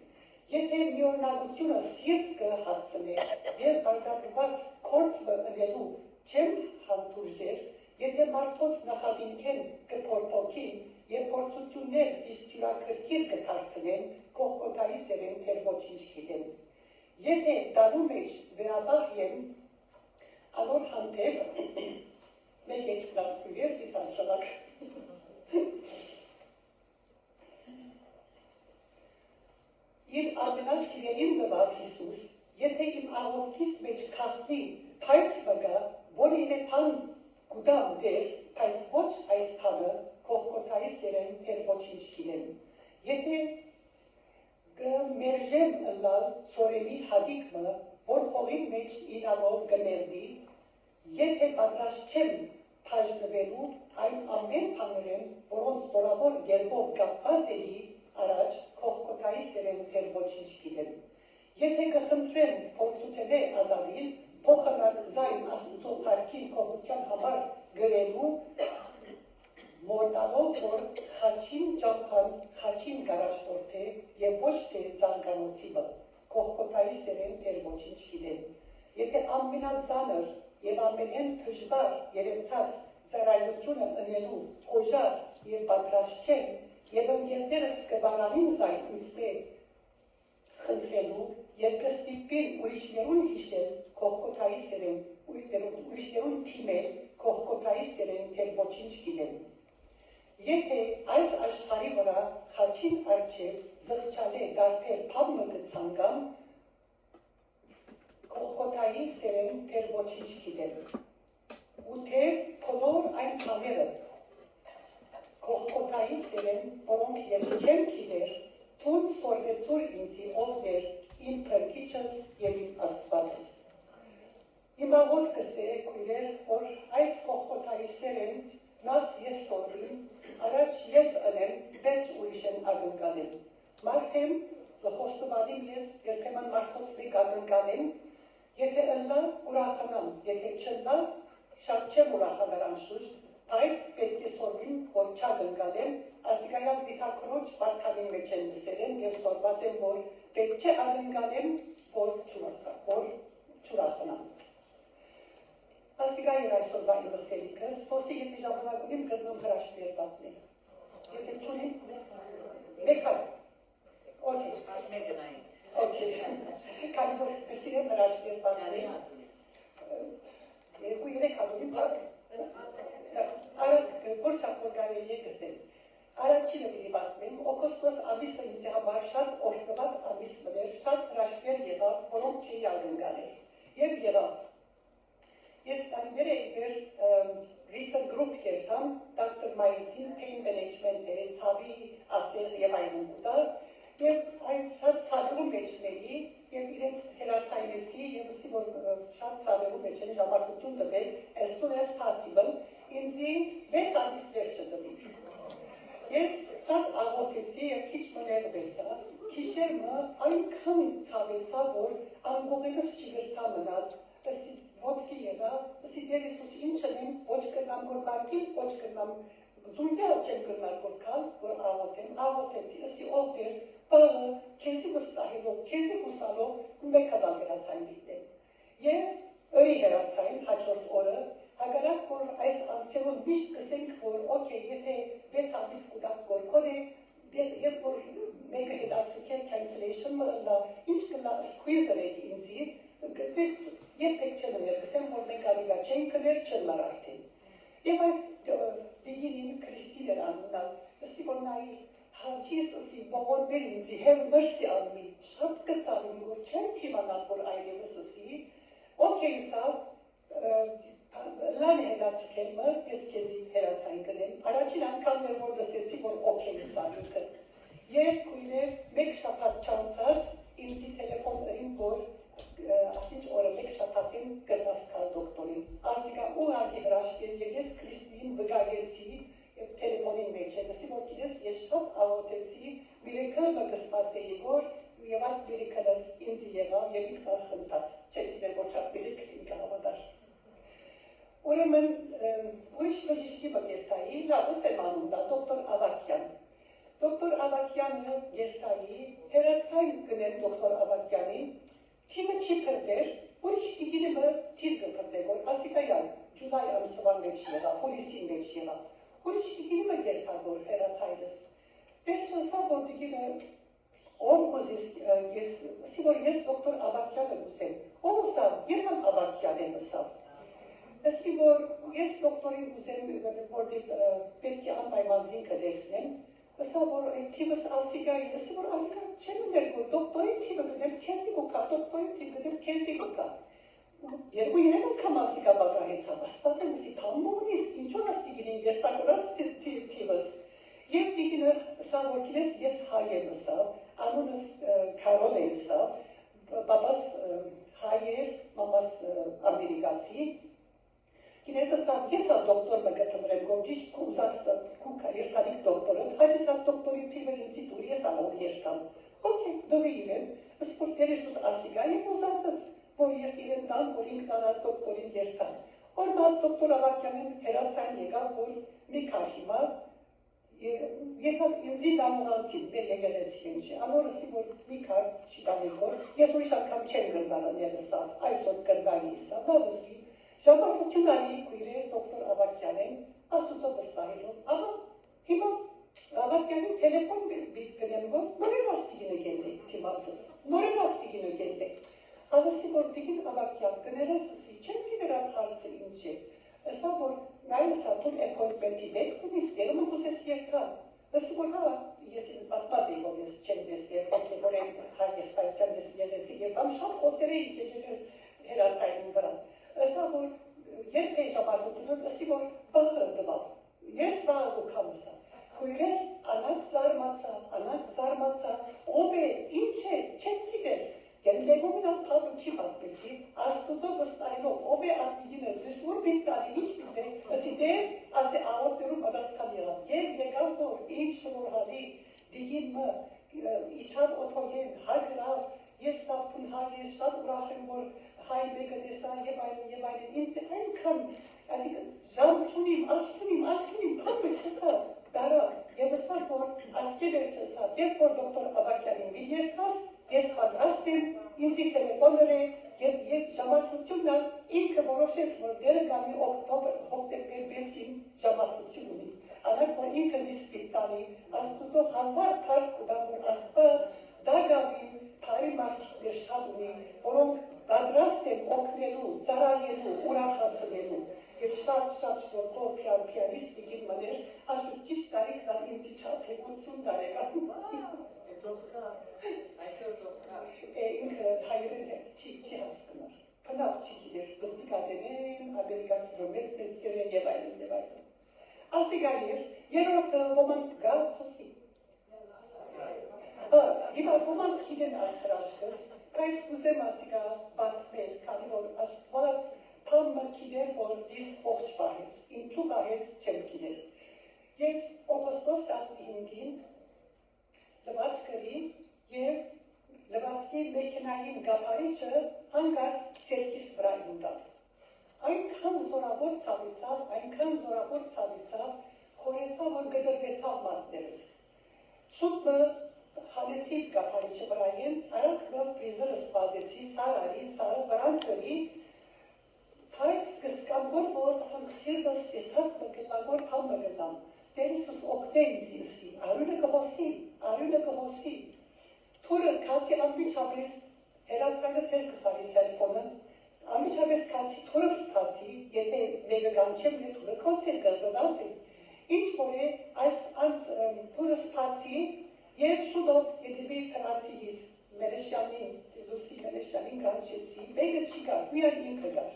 Եթե միօրնակությունը սիրտ կհացնե եւ բարգավաճ կորցը ընելու չեմ հանդուրժեր, եթե մարդոց նախադիմքեն կփորփոքին եւ փորձություններ զիստյուրակրկիր կդարձնեն, կողքոտայի սերեն թեր ոչինչ գիտեմ։ Եթե դարու մեջ վերաբահ եմ, անոր հանդեպ մեկ էջքված քույր իսանշանակ իր ամենասիրելին տվավ Հիսուս եթե իմ աղոթքիս մեջ քաղցի փայծ մգա, որևէ բան գուտամ դեր, բայց ոչ այս բանը կողքոթայի սերեն դեր ոչինչ գինեմ։ Եթե կմերժեմ ըլլալ սորելի հադիկը, որ հողի մեջ իրանով կմերդի, եթե պատրաստ չեմ բաժնվելու այն ամեն բաներեն, որոնց զորավոր գերբով կապված էի առաջ կողքոթայի սերեն դեր ոչինչ գինեմ։ Եթե կխնդրեմ փորձութենե ազատիլ, փոխանակ զայն աստուծո փառքին կողության համար գրելու մոտալով, որ խաչին ճամփան, խաչին գարաշտորդ է և ոչ թե ծանկանոցիվը, կողքոթայի սերեն դեր ոչինչ գինեմ։ Եթե ամենածանր և ամենեն թժվար երևցած ծառայությունը ընելու խոժար և պատրաստ չեմ, և ընկերներս կբանանին զայն ինձ խնդրելու և կստիպին ուրիշներուն հիշել կողքոթայի սերեն, ուրիշներուն թիմել կողքոթայի սերեն դեր ոչինչ գինեմ։ Եթե այս աշխարհի վրա խաչին առջև զղջալե դարբեր բանը կցանկամ, կողքոթայի սերեն դեր ոչինչ գինեմ։ Ու թե բոլոր այն բաները կողքոթայի սերեն, որոնք ես չեմ գիտեր, թուն սորվեցուր ինձի ով դեր իմ փրկիչս և իմ աստվածս։ Իմ աղոթքս է քույրեր, որ այս կողքոթայի սերեն նախ ես սորվին, առաջ ես ընեմ, վերջ ուրիշեն ագնկանեմ։ Մարդեմ, խոստովանիմ ես, երբեմն մարդոց մեկ ագնկանեմ, եթե ըլլա ուրախանամ, եթե չըլլա շատ չեմ ուրախանար անշուշտ, բայց պետք է սորվին, որ չագնկանեմ, ասիկայալ վիթակրոջ բարքավին մեջ են լսել են և սորված եմ, որ պետք չէ ագնկանեմ, որ չուրախանամ։ Ասիկայր այսօրվա իմ լսելիքս, սոսի եթե ժամանակ ունիմ գտնում հրաշքներ պատմել։ Եթե չունիմ, մեկ հատ։ Okay. Okay. Քանի որ կսիրեմ հրաշքներ պատմել։ Երկու երեք հատ ունիմ, որ չափ որ կարելի է գսել։ Առաջինը մի պատմեմ, օգոստոս ամիսը ինձ համար շատ օրհնված ամիս մներ, շատ հրաշքներ եղավ, որոնք չէի ագնկանել։ Եվ եղավ։ Ես տարիներ էի մեր research group կերտամ, Dr. Miles-ին pain management է, ցավի ասել և այլն ուտա, և այդ շատ ցավերում մեջնեի, և իրենց հերացայնեցի, և ասի, որ շատ ցավերում մեջ են ժամարտություն տվել, as soon as possible, ինձի 6 ամիս վերջը տվի։ Ես շատ աղոթեցի և քիչ մներվեցա, քիշերմը այնքան ցավեցա, որ անգողելս չգրծա մնալ, ասի ոտքի եղա, ասի դեր Իսուս ինչ ընեմ, ոչ կրնամ որ մարդի, ոչ կրնամ զույգել չեմ կրնար որ կալ, որ աղոթեմ, աղոթեցի, ասի ով դեր, բաղը, քեզի վստահելով, քեզի հուսալով մեկ հատալ հերացայն դիտեմ։ Եվ ըրի հերացայն հաջորդ օրը, հագարակ որ այս ամսերուն միշտ կսենք, որ օքեյ, եթե 6 ամիս կուտակ գորքոր է, երբ որ մեկը հետացիքել cancellation մըլլա, ինչ կլա squeezer եք ինձի, երբեք չեմ ներգսեմ, որ մենք ալիվա չեն կներ չլար արդեն։ Եվ այդ դիգինին Քրիստին էր անունալ, ասի որ նայի հաջիս ասի բողորբեր ինձի, have mercy on me, շատ կծավին, որ չեմ թիմանալ, որ այլևս ասի, օքեյ սավ, լան հետացիքել մը, ես քեզի հերացայն կնեմ, առաջին անգամն էր, որ լսեցի, որ օքեյ սավ ինքը։ Եվ քույրեր, մեկ շաբաթ չանցած, ինձի տելեֆոն ըրին, որ ասիչ օրը մեկ շաբաթին կրնաս կալ դոկտորին։ Ասիկա ուղղակի հրաշքեր և ես Քրիստին վգայեցի և տելեֆոնին մեջ է, ասի, որ գիրես ես շատ աղոթեցի, միրեքլը կսպասեի, որ և աս միրեքլս ինձ եղավ և ինքն ախնդաց, չեք դիներ, որ շատ միրեքլ ինքը հավատար։ Ուրեմն ուրիշ բժիշկի բգերտայի, լավս եմ անում դա, դոկտոր Ավակյան։ Դոկտոր Ավակյանը գերտայի, հերացայն գնեմ դոկտոր Ավակյանին, թիմը չի պրդեր, ուրիշ դիգինը թիվ կպրդեր, որ ասիկայան, ջուլայ ամսվան մեջ եղավ, հոլիսին մեջ եղավ, ուրիշ դիգինը գերտար, որ հերացայդս։ Վերջնսա, որ դիգինը, ով կուզիս, ասի, որ ես դոկտոր Ավակյանը կուսեմ, ով ուսավ, ես ամ Ավակյան եմ ուսավ։ Ասի, որ ես դոկտորին կուսեմ, որ պետք է անպայման զինքը դեսնեմ, Ըսա որ այդ թիվս ասիգայի, ըսա որ ալիկա չեմ ներգո, դոկտորի թիվը գնել քեզի գուկա, դոկտորի թիվը գնել քեզի գուկա։ Երկու երեն անգամ ասիգա բակահեցավ, աստված եմ ըսի թամբունիս, ինչոր ասի գինին երտակորաս թիվս։ Եվ դիգինը ըսա որ կինես ես հայ եմ ըսա, անունս Կարոլ է ըսա, բաբաս հայ էր, մամաս ամերիկացի, Կինես ասավ, ես ալ դոկտոր մը գտնրեմ, գոմ ճիշտ կուզած կուկա երթալիք դոկտորը, հայրս ալ դոկտորի թիվը ինձի տուր, ես ալ որ երթամ։ Okay, դովի իրեն, ըսպոր դերեսուս ասիգա եմ ուզածըտ, որ ես իրեն տան, որ ինքն անալ դոկտորին երթամ։ Որ մաս դոկտոր Ավակյանեն հերացան եկավ, որ մի կար հիմա, ես ալ ինձի դանուղանցին, մեր եկեղեցի ենջի, անորսի, որ մի կար չի տանիք որ, ես ուրիշ անգամ չեմ գրդալան երսավ, այսօր գրդալի իսա, բավսի, Ժամացություն ալի կույրեր դոկտոր Ավակյանեն, ասուծո վստահելով, ահա, հիմա Ավակյանին տելեֆոն բիտ կնեմ, որ նորեն աստիգինը գելդե, թիմացս, նորեն աստիգինը գելդե։ Ալսի, որ դիգին Ավակյան, կներես ըսի, չեմ կիներաս հարցը ինչ է, ըսա, որ նայն ըսա, տուն էպոյնտմենտի վետ կունիս, դերում կուզես երթա, ըսի, որ հա, ես պատված էի, որ ես չեմ դեսներ, ոքի, որ են հայկյան ես եղեցի, երթամ շատ խոսեր էի կեջել հերացային վրա։ Ըսա որ երբ էի ժամատությունում, ըսի որ վաղը դվավ, ես վաղը գուքամ ըսա, կույրեր անակ զարմացա, ով է, ինչ է, չեմ գիտեր, գենտեգումին ալ պապը չի պատպեսի, աստուծո վստահելով, ով է ատիգինը, զիսվոր բինտանի, ինչ բիտ է, ըսի դեր, ասի աղոտներում բադասկան եղավ, և եկավ որ ինչ շնորհալի, դիգին մը, իչավ օթոգեն, հագրավ, ես սավթուն հայ, ես շատ ուրախ եմ, որ հայ մեկը տեսա և այլն, ինձ այնքան, այսինքն ժամ չունիմ, աչ չունիմ, պապը չսա, դարա, և ըսա, որ ասկել էր չսա, երբ որ դոկտոր Ավակյանին մի երկաս, ես պատրաստ եմ, ինձի տելեֆոներ է, և ժամացությունն ինքը որոշեց, որ դերը գանի հոկտեմբեր 6-ին ժամացություն ունի, անակ, որ ինքը զիսպիտ տանի, աստուծո 1000 փառք ուտա, որ աստված դա գավին փարի մարդիկներ շատ ունի, որոնք պատրաստ են օգնելու, ծառայելու, ուրախացնելու և շատ շնորհքով պիանիստ դիգին մներ, ասում ճիշտ տարիքն ալ ինձի չափ 50 տարեկան։ Ինքը հայերեն չի հասկնար, բնավ չի գիտեր, բստիկատենեն, ամերիկացիներով մեծ սիրեն և այլն։ Ասիգայր, երորդը ոմանք գալ սոսի։ Հիմա ոմանք գիտեն ասրաշկս, բայց կուզեմ ասիգա բատմել, քանի որ աստված փամը գիտեր, որ զիս ողջ պահեց, ինչու պահեց չեմ գիտեր։ Ես օգոստոս 15-ին լվաց կրի և լվացքի մեքենային գապարիչը հանգած ցերքիս վրա ինտավ։ Այնքան զորավոր ցավեցավ, խորեցավ, որ գդրվեցավ մատներս։ Շուտը հանեցի գապարիչը վրայեն, արանք ֆրիզերը սպազեցի, սարը վրան կրի, բայց կսկամբոր, որ ասանք սիրտս տեսակ մգլագոր պամ մգլամ, դեր Իսուս օգնե ինձ իսի, արյունը կհոսի, թուրը կացի անմիջապես հերացրակը ծեր կսարի սելֆոնը, անմիջապես կացի, թուրըս կացի, եթե մեկը գանչեմ է թուրը կոցեր գլգդած է, ինչ որ է այս անց թուրը սպացի և շուտով հետևի տրացիիս Մերեշյանին, Լուսի Մերեշյանին գանչեցի, մեկը չի գար, միան ինքը գար,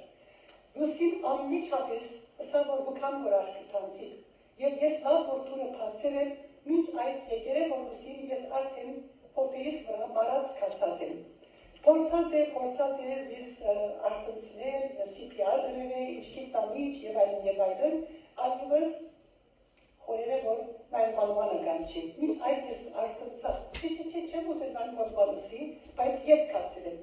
Լուսին անմիջապես ըսա որ բուքամ որ արքի տանտիկ, և ես լավ որ թուրը պացել եմ, մինչ այդ եկեր է որ Լուսին ես արդեն պոտեիս վրա մարած կացած եմ, փորձած է զիս արդնցնել, CPR դրել է, իչքի տամիչ և այլն, այլուվս խորեր է որ 911-ը գանչի, մինչ այդ ես արդնցա, չեմ ուզել 911-ըսի, բայց ետ կացել եմ,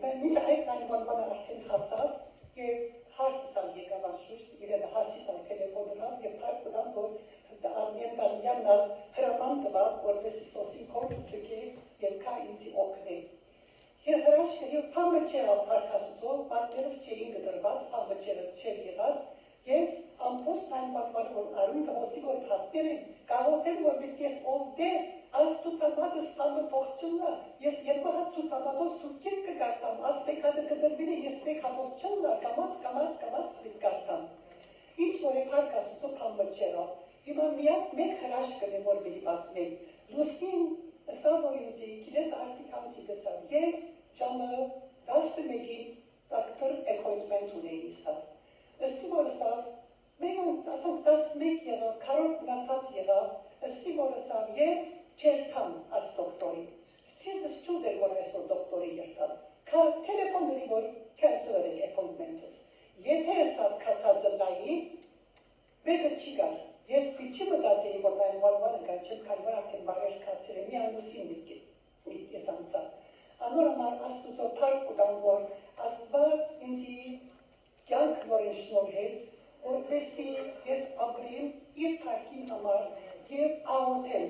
մինչ այդ 911-ը արդեն հասավ, և հարսս ալ եկավ անշուշտ, իրենը հարսիս ալ տելեֆոննավ և պարկ ունավ, որ ամենտանյանն ալ հրաման տվավ, որպես Իսոսին կորձը ծկե և կա ինձի օգնե։ Եվ հրաշքը և պամը չեղավ պարկասուծո, մարդերս չէին գդրված, պամը չեր եղած, ես ամպոստ այն պատմանը, որ արուն կհոսի որ պատներ են, կաղոթեմ, որ միտք ես ով դեր, աս ծուցամատս պամը թողջնլա, ես երկու հատ ծուցամատով սուրքեր կգարտամ, աս մեկ հատը կդրվին է, ես մեկ հատով չնլա, կամաց պրիտ գարտամ։ Ինչ որ է պարկասուծո պամը չեղավ, Հիմա միակ մեկ հրաշքն է, որ բերի պատմեմ։ Լուսին ըսավ, որ ինձ գիտես արտիքանտի գսավ։ Ես ժամը 11-ին դոկտոր appointment ունեի իսավ։ Ըսի որ ըսավ, մենք ասանք 11 եղավ, քարոտ մնացած եղավ, ըսի որ ըսավ, ես չերթամ աս դոկտորի։ Սիրտս չուզեր, որ այսօր դոկտորի երթամ։ Կա տելեֆոնների, որ cancel եք appointment-ըս։ Եթե ըսավ կացածը լայի, մեկը չի գար։ Ես պիչի մտածեի, որ այն վարվանը գար չեմ կալվար արդեն բարեր կացեր է, մի անուսին միտ ես անցա։ Անոր համար աստուծո պարկ կուտան, որ աստված ինձի կյանք նորին շնորհեց, որպեսի ես ապրիմ իր պարկին համար և աղոթել։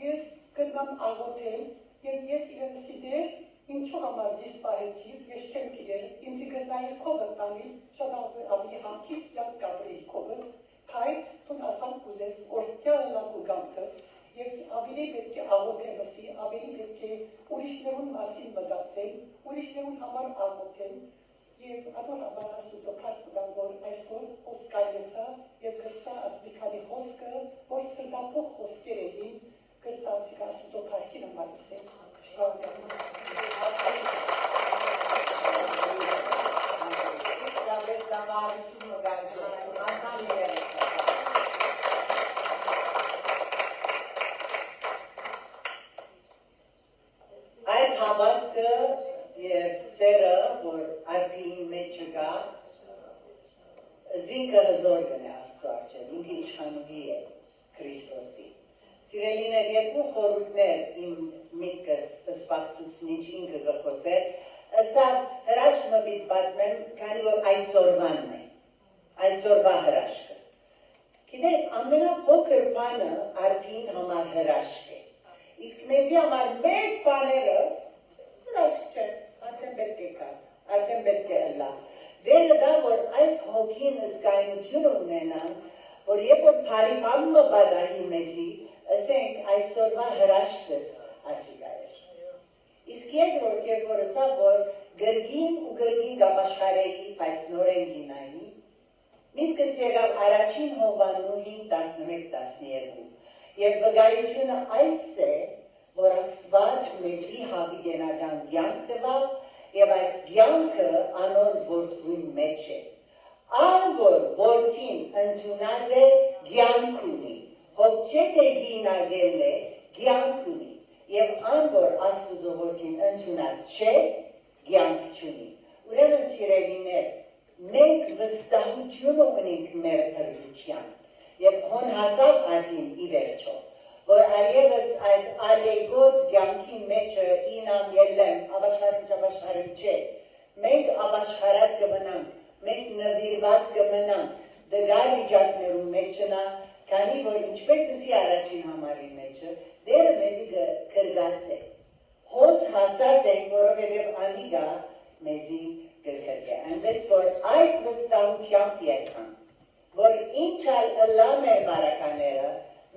Ես կնամ աղոթել և ես իրենսի դեր ինչու համար զիս պահեցիր, ես չեմ կիրեր, ինձի գտնայր կովըտ տանիլ, շատ ավելի հանգիստ կյանք կապրեի կովըտ, բայց տուն ասան կուզես, որդյալը լավ ու գամքըտ, և ավելի պետք է աղոթելսի, ավելի պետք է ուրիշներուն մասին մտածել, ուրիշներուն համար աղոթել, և անոր համար աստուծո պարկ կուտան, որ այսօր խոսկայլեցա և գրծա ասմիկալի խոսքը, որ սրդատող խոսքեր էին, գրծա ասիկ աստուծո պարկին համարս է, Այդ հավատքը և սերը, որ արբիին մեջ կա, զինքը հզոր գնե Աստծո առջև, ինքը իշխանուհի է Քրիստոսի։ Սիրելիներ, երկու խորհուրդներ իմ միտքս սպաղծուցնիչ ինքը գխոսեր, սա հրաշքը պիտի պատմեմ, քանի որ այսօրվանն է, այսօրվա հրաշքը։ Գիտեք, ամենափոքր բանը արբիին համար հրաշք է։ Իսկ մեզի համար մեծ բաները հրաշք չեն, արդեն պետք է կա, արդեն պետք է ըլլա։ Դերը դա, որ այդ հոգին զգայնությունը ունենան, որ երբ որ բարի բանը բադահի մեզի, ասենք այսօրվա հրաշքս ասիկա էր։ Իսկ երկրորդ երբ որ ասա, որ գրգին ու գրգին գաբաշխարեի, բայց նորեն գինայի, միտքս եղավ առաջին Հովաննուհին 11-12 Եվ վկայությունը այս է, որ Աստված մեզի հավիտենական կյանք տվավ եւ այս կյանքը անոր որդուն մեջ է։ Ան որ որդին ընդունած է կյանք ունի, հոբ չէ թե գինագել է կյանք ունի, եւ ան որ Աստուծո որդին ընդունած չէ կյանք չունի։ Ուրեմն սիրելիներ, մենք վստահություն ունենք մեր փրկության Եվ հոն հասավ արդին ի վերջո, որ այևս այդ ալեգոց կյանքի մեջը ինամ ելեմ, աբաշխարում չէ, մենք աբաշխարած կմնանք, մենք նվիրված կմնանք, դգար վիճակներում մեջնա, քանի որ ինչպես ասի առաջին համարի մեջը, դերը մեզի կրգած է, հոս հասած ենք, որովհետև անիգա մեզի կրգե, այնպես որ այդ վստահությամբ եկան, որ ինչ այլ ըլլա մեր բարակաները,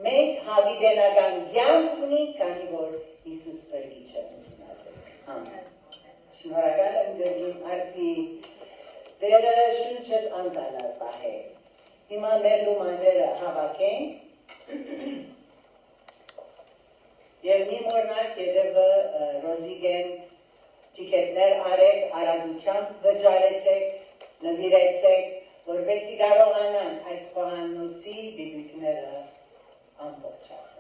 մենք հավիտենական կյանք ունենք, քանի որ Հիսուս փրկիչը ընդունած է։ Ամեն։ Շնորհակալ եմ գերիմ արբի, դերը շունչդ անկալար պահե։ Հիմա մեր լումաները հավաքենք, և մի մորնակ երևը ռոզիգեն տիկետներ արեք, արադությամբ վճարեցեք, նվիրեցեք, որպեսի կարողանանք այս խոհանոցի բիդույքները ամբողջացնել։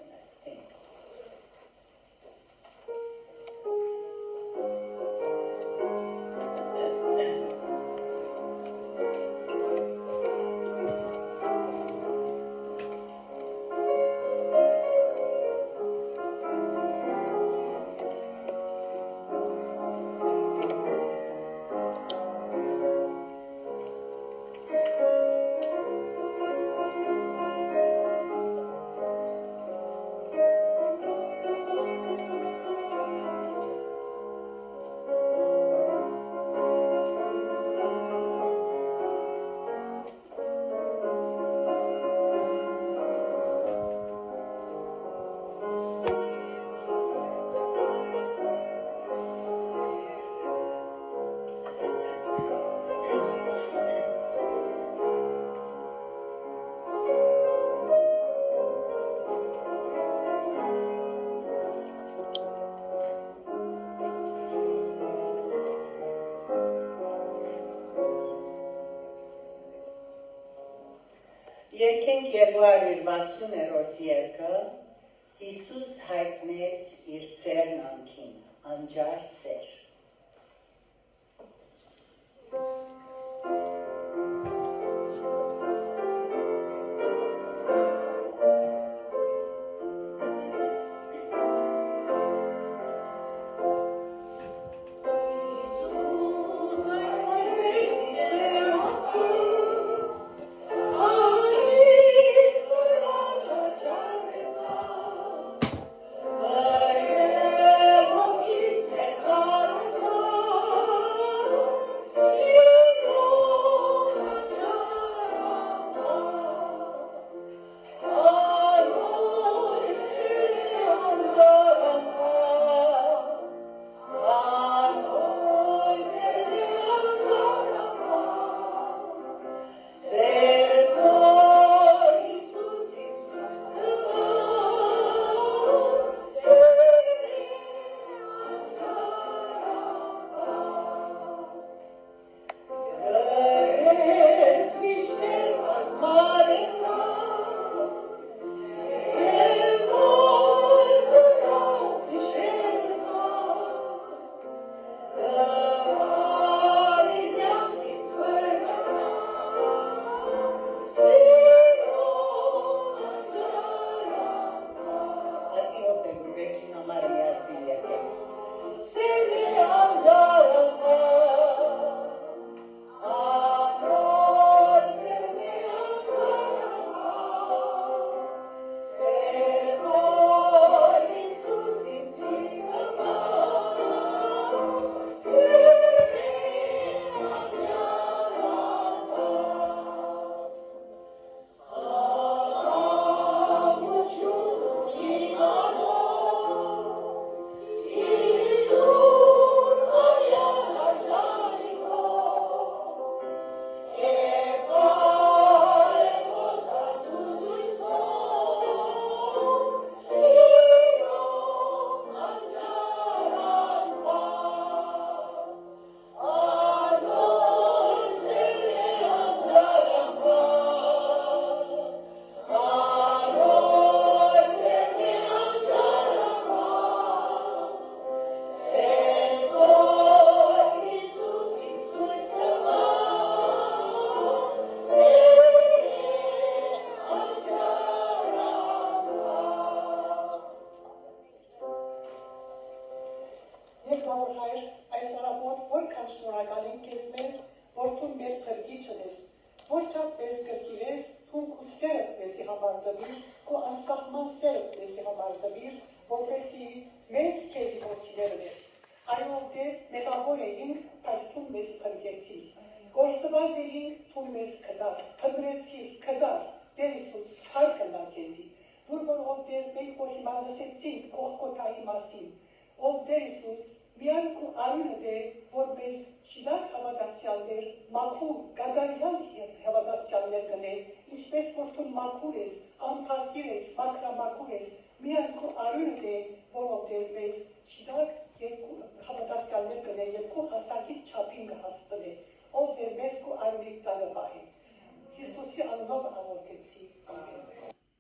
260-րդ երգը Հիսուս հայտնեց իր սերն անքին, անջար սեր։ Հիսուսի անունով աղոթեցի։ Ամեն։